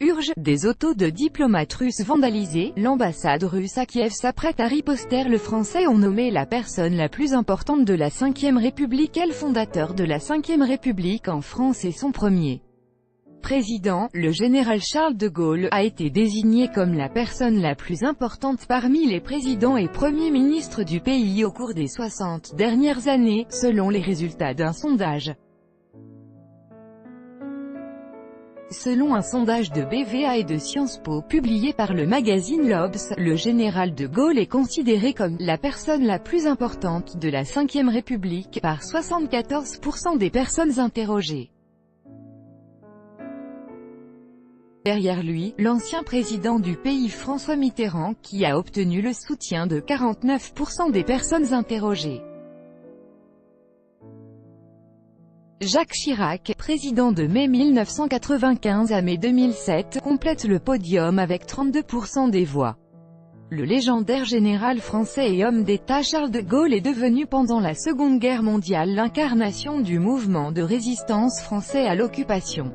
Urge, des autos de diplomates russes vandalisées, l'ambassade russe à Kiev s'apprête à riposter. Le Français ont nommé la personne la plus importante de la Ve République. Le fondateur de la Ve République en France et son premier président, le général Charles de Gaulle, a été désigné comme la personne la plus importante parmi les présidents et premiers ministres du pays au cours des 60 dernières années, selon les résultats d'un sondage. Selon un sondage de BVA et de Sciences Po publié par le magazine l'Obs, le général de Gaulle est considéré comme « la personne la plus importante de la Ve République » par 74% des personnes interrogées. Derrière lui, l'ancien président du pays François Mitterrand, qui a obtenu le soutien de 49% des personnes interrogées. Jacques Chirac, président de mai 1995 à mai 2007, complète le podium avec 32% des voix. Le légendaire général français et homme d'État Charles de Gaulle est devenu pendant la Seconde Guerre mondiale l'incarnation du mouvement de résistance français à l'occupation.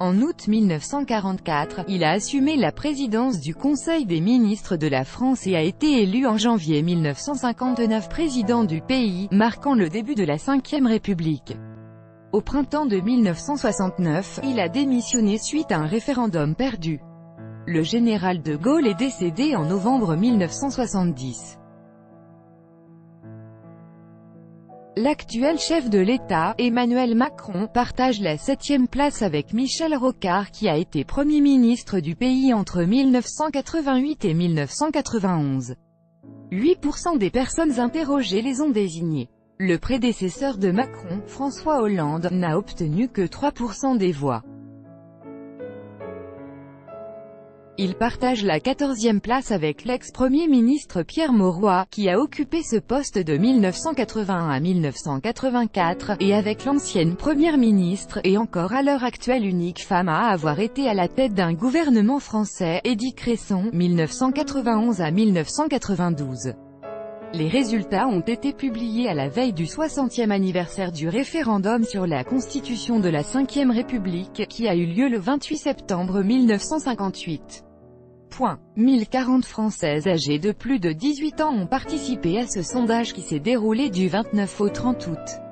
En août 1944, il a assumé la présidence du Conseil des ministres de la France et a été élu en janvier 1959 président du pays, marquant le début de la Ve République. Au printemps de 1969, il a démissionné suite à un référendum perdu. Le général de Gaulle est décédé en novembre 1970. L'actuel chef de l'État, Emmanuel Macron, partage la 7e place avec Michel Rocard qui a été Premier ministre du pays entre 1988 et 1991. 8% des personnes interrogées les ont désignés. Le prédécesseur de Macron, François Hollande, n'a obtenu que 3% des voix. Il partage la 14e place avec l'ex-premier ministre Pierre Mauroy, qui a occupé ce poste de 1981 à 1984, et avec l'ancienne première ministre, et encore à l'heure actuelle unique femme à avoir été à la tête d'un gouvernement français, Édith Cresson, 1991 à 1992. Les résultats ont été publiés à la veille du 60e anniversaire du référendum sur la constitution de la Ve République, qui a eu lieu le 28 septembre 1958. 1040 Françaises âgées de plus de 18 ans ont participé à ce sondage qui s'est déroulé du 29 au 30 août.